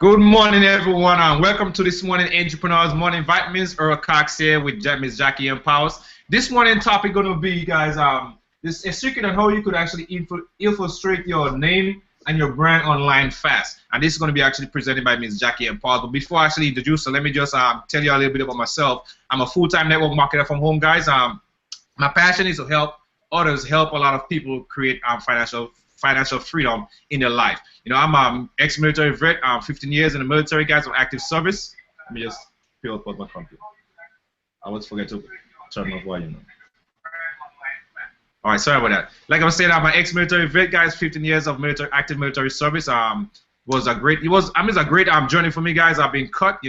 Good morning, everyone, and welcome to this morning Entrepreneurs Morning Vitamins. Earl Cox here with Miss Jackie and Powers. This morning topic going to be, guys, this a secret on how you could actually illustrate your name and your brand online fast. And this is going to be actually presented by Miss Jackie and Powers. But before I actually introduce her, let me just tell you a little bit about myself. I'm a full-time network marketer from home, guys. My passion is to help others, help a lot of people create financial freedom in their life. You know, I'm an ex-military vet. 15 years in the military, guys, on active service. Let me just fill up my computer. I always forget to turn off volume. All right, sorry about that. Like I was saying, I'm an ex-military vet, guys. 15 years of active military service. Was a great journey for me, guys. I've been cut,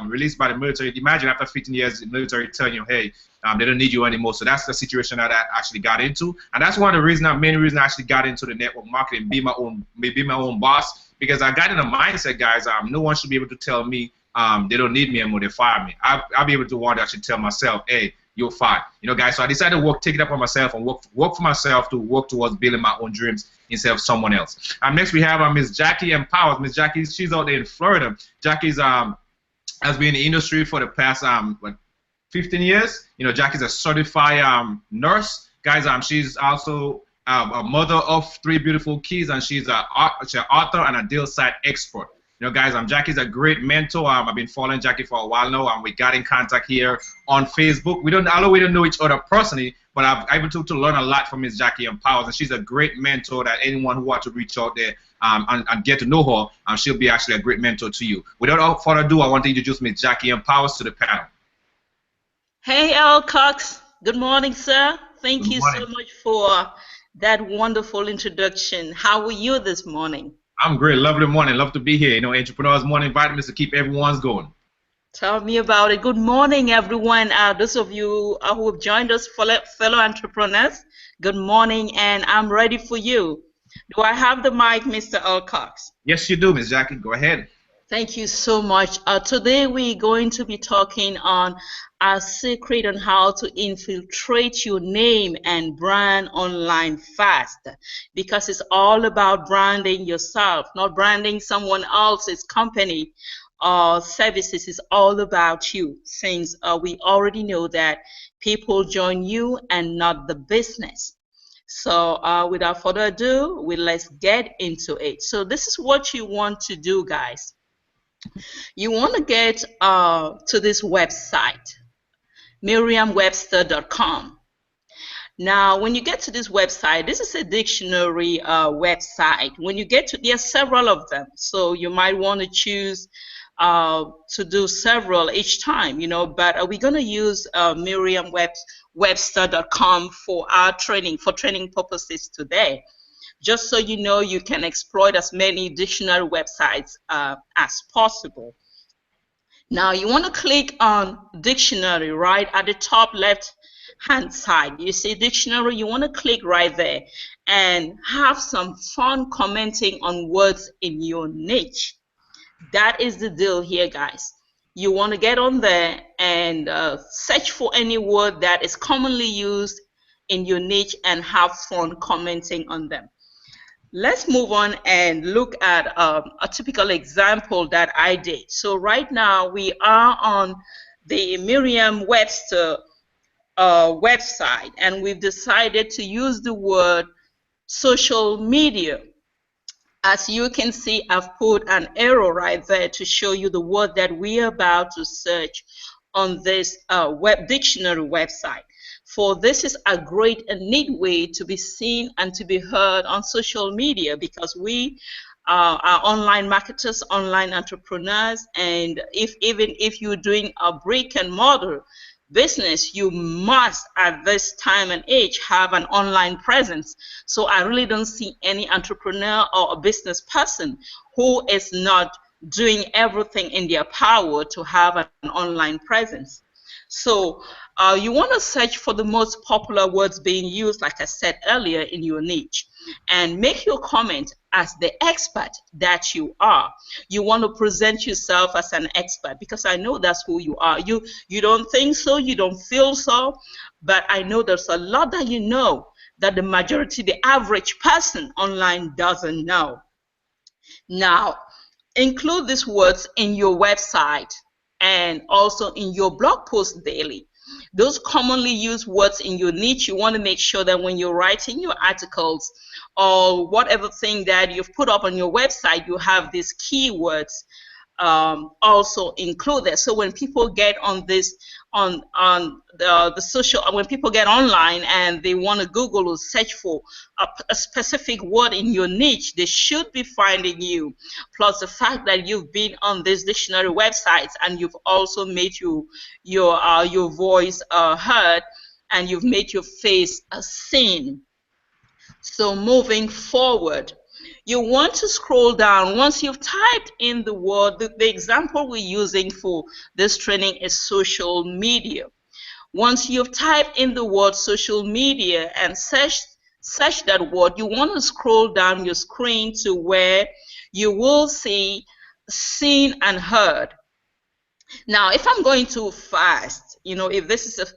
released by the military. Imagine after 15 years, the military telling you, hey, they don't need you anymore. So that's the situation that I actually got into, and that's one of the main reasons I actually got into the network marketing, be my own boss, because I got in a mindset, guys. No one should be able to tell me they don't need me anymore, they fire me. I'll be able to actually tell myself, hey, you're fine, guys. So I decided to take it up on myself and work for myself, to work towards building my own dreams instead of someone else. Next we have Miss Jackie and Powers. Miss Jackie, she's out there in Florida. Jackie's has been in the industry for the past 15 years. Jackie's a certified nurse, guys. She's also a mother of 3 beautiful kids, and she's an author and a deal site expert. Guys, Jackie's a great mentor. I've been following Jackie for a while now, and we got in contact here on Facebook. Although we don't know each other personally, but I've able to learn a lot from Miss Jackie and Powers, and she's a great mentor that anyone who wants to reach out there and get to know her, she'll be actually a great mentor to you. Without further ado, I want to introduce Miss Jackie and Powers to the panel. Hey, Earl Cox. Good morning, sir. Thank you so much for that wonderful introduction. How are you this morning? I'm great. Lovely morning. Love to be here. Entrepreneurs Morning Vitamins to keep everyone's going. Tell me about it. Good morning, everyone. Those of you who have joined us, fellow entrepreneurs, good morning, and I'm ready for you. Do I have the mic, Mr. Earl Cox? Yes, you do, Ms. Jackie. Go ahead. Thank you so much. Today we're going to be talking on a secret on how to infiltrate your name and brand online fast, because it's all about branding yourself, not branding someone else's company or services. It's all about you, since we already know that people join you and not the business. So without further ado, let's get into it. So this is what you want to do, guys. You want to get to this website, Merriam-Webster.com. Now, when you get to this website, this is a dictionary website. When you get to, there are several of them, so you might want to choose to do several each time, but we're going to use Merriam-Webster.com for our training purposes today. Just so you know, you can exploit as many dictionary websites as possible. Now, you want to click on dictionary right at the top left hand side. You see dictionary, you want to click right there and have some fun commenting on words in your niche. That is the deal here, guys. You want to get on there and search for any word that is commonly used in your niche and have fun commenting on them. Let's move on and look at a typical example that I did. So right now we are on the Merriam-Webster website, and we've decided to use the word social media. As you can see, I've put an arrow right there to show you the word that we are about to search on this web dictionary website. For this is a great and neat way to be seen and to be heard on social media, because we are online marketers, online entrepreneurs, and even if you're doing a brick and mortar business, you must at this time and age have an online presence. So I really don't see any entrepreneur or a business person who is not doing everything in their power to have an online presence. So you want to search for the most popular words being used, like I said earlier, in your niche, and make your comment as the expert that you are. You want to present yourself as an expert, because I know that's who you are. You don't think so, you don't feel so, but I know there's a lot that you know that the majority, the average person online doesn't know. Now, include these words in your website and also in your blog post daily. Those commonly used words in your niche, you want to make sure that when you're writing your articles or whatever thing that you've put up on your website, you have these keywords also included. So when people get on this on the social, when people get online and they want to Google or search for a specific word in your niche, they should be finding you. Plus the fact that you've been on these dictionary websites and you've also made your voice heard, and you've made your face seen. So moving forward, you want to scroll down. Once you've typed in the word, the example we're using for this training is social media. Once you've typed in the word social media and search that word, you want to scroll down your screen to where you will see seen and heard. Now, if I'm going too fast, if this is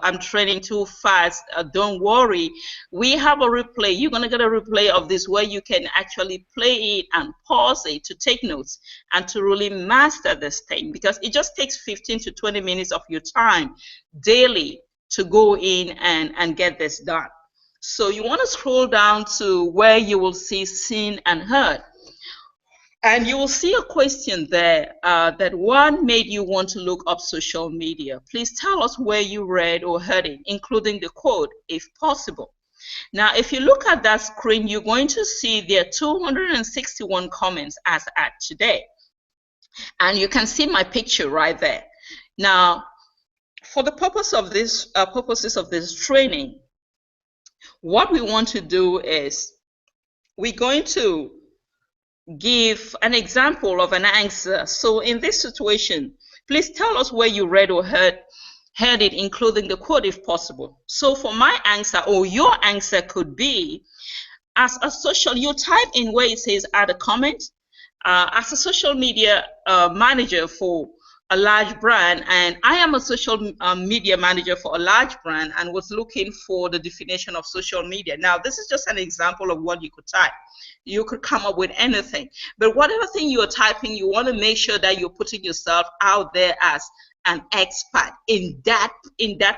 I'm training too fast, don't worry. We have a replay. You're going to get a replay of this where you can actually play it and pause it to take notes and to really master this thing, because it just takes 15 to 20 minutes of your time daily to go in and get this done. So you want to scroll down to where you will see seen and heard. And you will see a question there that one made you want to look up social media. Please tell us where you read or heard it, including the quote, if possible. Now, if you look at that screen, you're going to see there are 261 comments as at today. And you can see my picture right there. Now, for the purpose of this purposes of this training, what we want to do is we're going to give an example of an answer. So in this situation, please tell us where you read or heard it, including the quote if possible. So for my answer, or your answer could be, as a social, you type in where it says add a comment. As a social media manager for a large brand, and I am a social media manager for a large brand and was looking for the definition of social media. Now, this is just an example of what you could type. You could come up with anything, but whatever thing you're typing, you want to make sure that you're putting yourself out there as an expert in that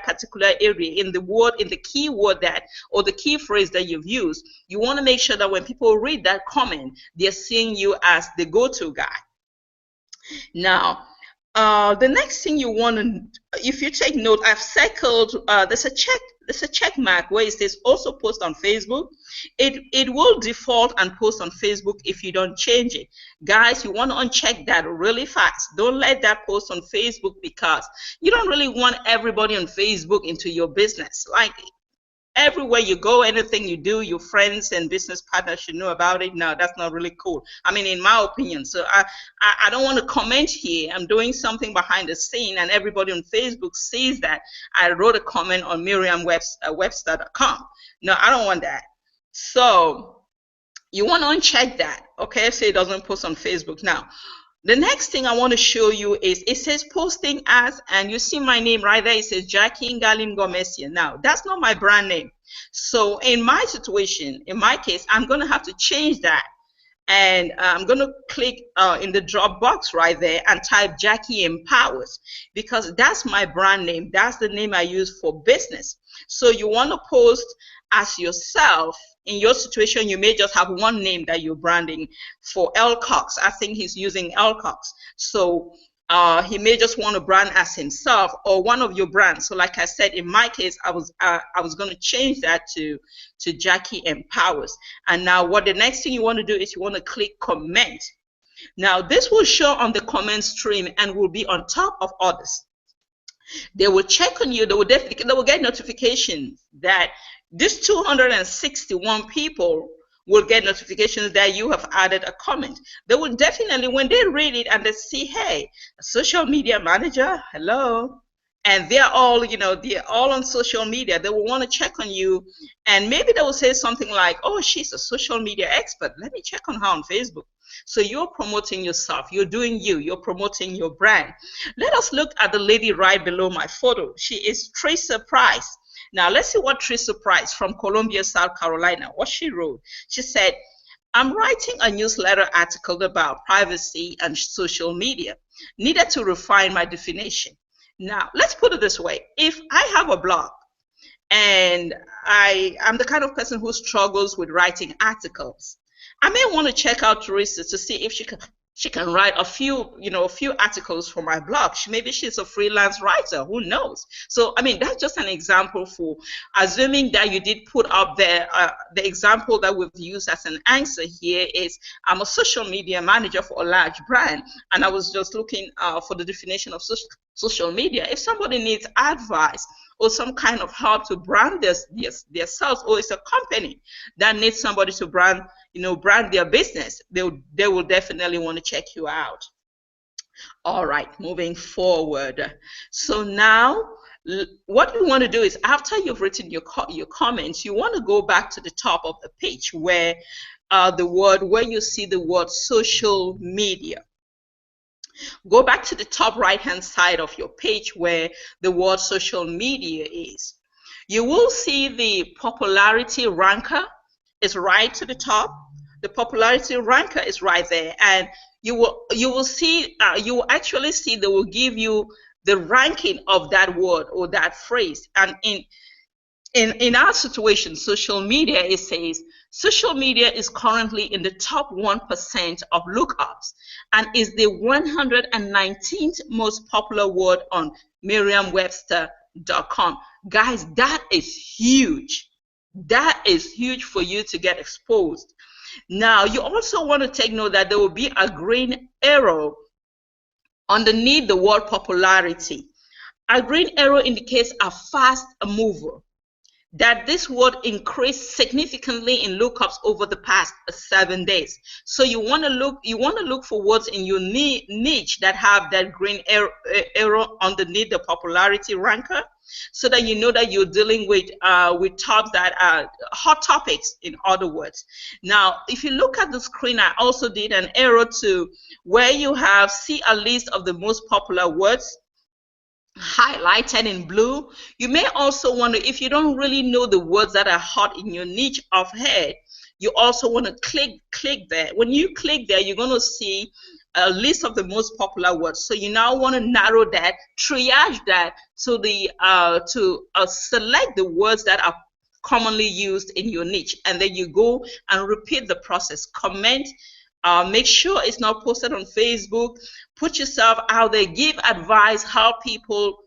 particular area, in the word, in the keyword that, or the key phrase that you've used. You want to make sure that when people read that comment, they're seeing you as the go-to guy. Now, the next thing you want to, if you take note, I've circled, there's a check mark where it says also post on Facebook. It will default and post on Facebook if you don't change it. Guys, you want to uncheck that really fast. Don't let that post on Facebook, because you don't really want everybody on Facebook into your business. Like, everywhere you go, anything you do, your friends and business partners should know about it. No, that's not really cool. I mean, in my opinion. So I don't want to comment here. I'm doing something behind the scene, and everybody on Facebook sees that I wrote a comment on Merriam-Webster.com. No, I don't want that. So you want to uncheck that, okay, so it doesn't post on Facebook. Now, the next thing I want to show you is, it says posting as, and you see my name right there. It says Jackie Ngalim Gomesia. Now, that's not my brand name. So in my situation, in my case, I'm going to have to change that. And I'm going to click in the drop box right there and type Jackie Empowers, because that's my brand name. That's the name I use for business. So you want to post as yourself. In your situation, you may just have one name that you're branding. For L. Cox, I think he's using L. Cox. So he may just want to brand as himself or one of your brands. So like I said, in my case, I was going to change that to Jackie Empowers. And now what the next thing you want to do is you want to click comment. Now this will show on the comment stream and will be on top of others. They will check on you. They will get notifications that these 261 people will get notifications that you have added a comment. They will definitely, when they read it and they see, hey, a social media manager, hello, and they're all, they're all on social media, they will want to check on you, and maybe they will say something like, oh, she's a social media expert, let me check on her on Facebook. So you're promoting yourself, you're doing you, you're promoting your brand. Let us look at the lady right below my photo. She is Tracer Price. Now let's see what Tracer Price from Columbia, South Carolina, what she wrote. She said, I'm writing a newsletter article about privacy and social media. Needed to refine my definition. Now, let's put it this way. If I have a blog and I'm the kind of person who struggles with writing articles, I may want to check out Teresa to see if she can write a few articles for my blog. Maybe she's a freelance writer, who knows? So I mean, that's just an example for assuming that you did put up there. The example that we've used as an answer here is I'm a social media manager for a large brand, and I was just looking for the definition of social media. If somebody needs advice or some kind of help to brand themselves, or it's a company that needs somebody to brand their business, they will definitely want to check you out. All right, moving forward. So now what you want to do is, after you've written your comments, you want to go back to the top of the page where you see the word social media. Go back to the top right hand side of your page where the word social media is. You will see the popularity ranker is right to the top. The popularity ranker is right there, and you will actually see they will give you the ranking of that word or that phrase. And in our situation, social media, it says social media is currently in the top 1% of lookups and is the 119th most popular word on Merriam-Webster.com. Guys, that is huge. That is huge for you to get exposed. Now, you also want to take note that there will be a green arrow underneath the word popularity. A green arrow indicates a fast mover, that this word increased significantly in lookups over the past 7 days. So you want to look for words in your niche that have that green arrow underneath the popularity ranker, so that you know that you're dealing with tops that are hot topics, in other words. Now, if you look at the screen, I also did an arrow to where you see a list of the most popular words highlighted in blue. You may also want to, if you don't really know the words that are hot in your niche offhand, you also want to click there. When you click there, you're going to see a list of the most popular words. So you now want to narrow that, triage that to select the words that are commonly used in your niche, and then you go and repeat the process. Comment. Make sure it's not posted on Facebook. Put yourself out there. Give advice. Help people.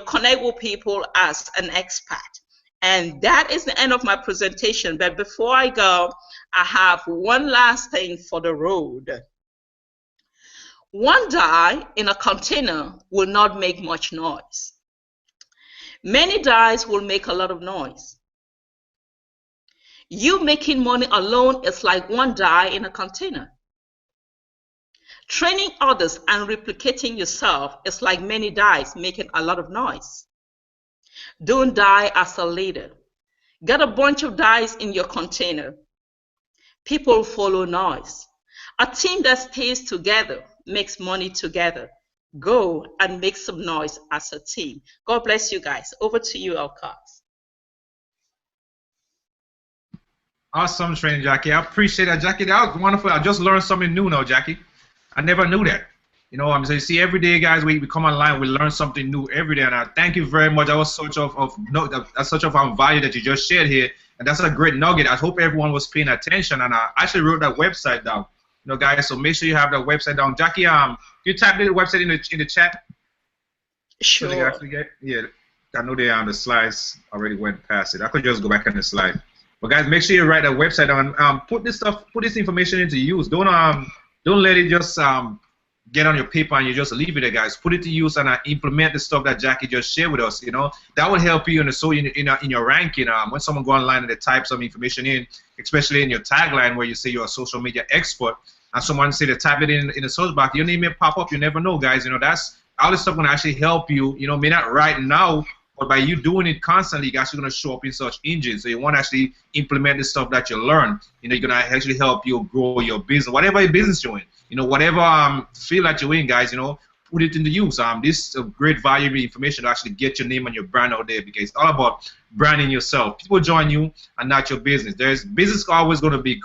Connect with people as an expert. And that is the end of my presentation. But before I go, I have one last thing for the road. One dye in a container will not make much noise. Many dyes will make a lot of noise. You making money alone is like one dye in a container. Training others and replicating yourself is like many dyes making a lot of noise. Don't die as a leader. Get a bunch of dyes in your container. People follow noise. A team that stays together makes money together. Go and make some noise as a team. God bless you guys. Over to you, Alcott. Awesome training, Jackie. I appreciate that, Jackie. That was wonderful. I just learned something new now, Jackie. I never knew that. So you see, every day, guys, we come online, we learn something new every day, and I thank you very much. That was such of value that you just shared here, and that's a great nugget. I hope everyone was paying attention, and I actually wrote that website down. Guys, so make sure you have that website down. Jackie, you type the website in the chat. Sure. So they actually yeah, I know the slides already went past it. I could just go back on the slide. But guys, make sure you write that website down. Put this information into use. Don't let it just get on your paper and you just leave it there, guys. Put it to use and implement the stuff that Jackie just shared with us. That will help you in your ranking. When someone go online and they type some information in, especially in your tagline where you say you're a social media expert, and someone say they type it in the search box, your name may pop up. You never know, guys. That's all this stuff gonna actually help you. May not right now, but by you doing it constantly, you're actually gonna show up in search engines. So you want to actually implement the stuff that you learn. You're gonna actually help you grow your business, whatever business you're in. Whatever field that you're in, guys. put it into use. This is a great valuable information to actually get your name and your brand out there, because it's all about branding yourself. People join you and not your business. There's business always going to be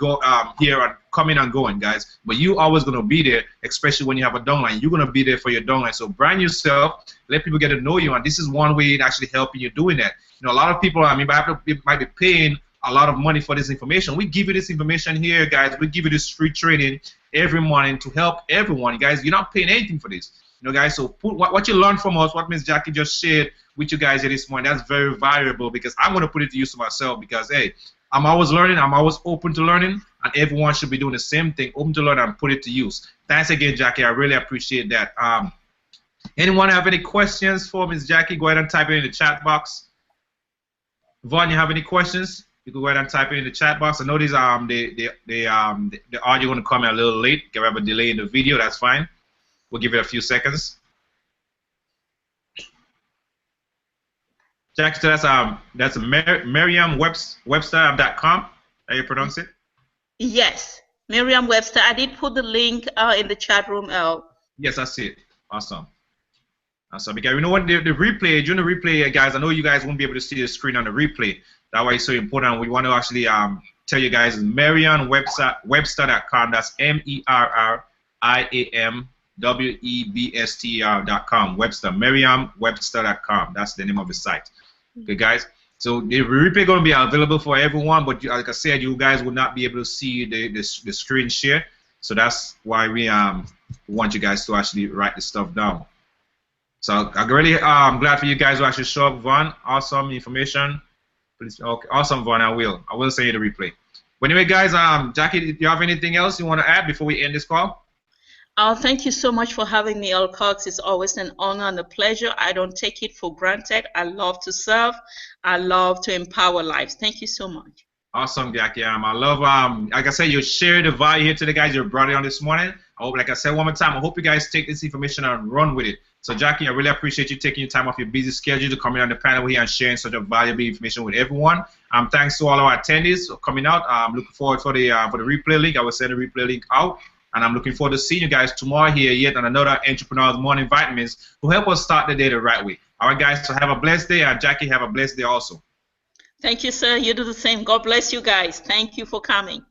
here and coming and going, guys, but you always going to be there, especially when you have a downline. You're going to be there for your downline. So brand yourself, let people get to know you, and this is one way in actually helping you doing that. You know, a lot of people, I mean, might be paying a lot of money for this information. We give you this information here, guys. We give you this free training every morning to help everyone, guys. You're not paying anything for this, you know, guys. So put what you learned from us, what Miss Jackie just shared with you guys here this morning, that's very valuable, because I'm going to put it to use to myself, because hey, I'm always learning, I'm always open to learning, and everyone should be doing the same thing, open to learn and put it to use. Thanks again, Jackie. I really appreciate that. Anyone have any questions for Miss Jackie? Go ahead and type it in the chat box. Vaughn, you have any questions? You can go ahead and type it in the chat box. I know these the audio going to come in a little late. If we have a delay in the video, that's fine. We'll give it a few seconds. Jackie, so that's Merriam-Webster.com. How you pronounce it? Yes, Merriam-Webster. I did put the link in the chat room. Yes, I see it. Awesome. Awesome. Because you know what, the replay, during the replay, guys, I know you guys won't be able to see the screen on the replay. That's why it's so important. We want to actually tell you guys Merriam-Webster.com. That's MERRIAMWEBSTER.com. Webster. Merriam-Webster.com. That's the name of the site. Okay, guys. So the replay going to be available for everyone, but like I said, you guys will not be able to see the screen share. So that's why we want you guys to actually write the stuff down. So I'm really glad for you guys to actually show up, Vaughn. Awesome information. Please, okay, awesome, Vaughn. I will send you the replay. But anyway, guys, Jackie, do you have anything else you want to add before we end this call? Thank you so much for having me, Cox. It's always an honor and a pleasure. I don't take it for granted. I love to serve. I love to empower lives. Thank you so much. Awesome, Jackie. I love, like I said, you shared the value here to the guys. You brought it on this morning. I hope, like I said one more time, I hope you guys take this information and run with it. So, Jackie, I really appreciate you taking your time off your busy schedule to come in on the panel here and sharing such a valuable information with everyone. Thanks to all our attendees for coming out. I'm looking forward for the replay link. I will send the replay link out. And I'm looking forward to seeing you guys tomorrow here yet on another Entrepreneurs Morning Vitamins to help us start the day the right way. All right, guys, so have a blessed day. And Jackie, have a blessed day also. Thank you, sir. You do the same. God bless you guys. Thank you for coming.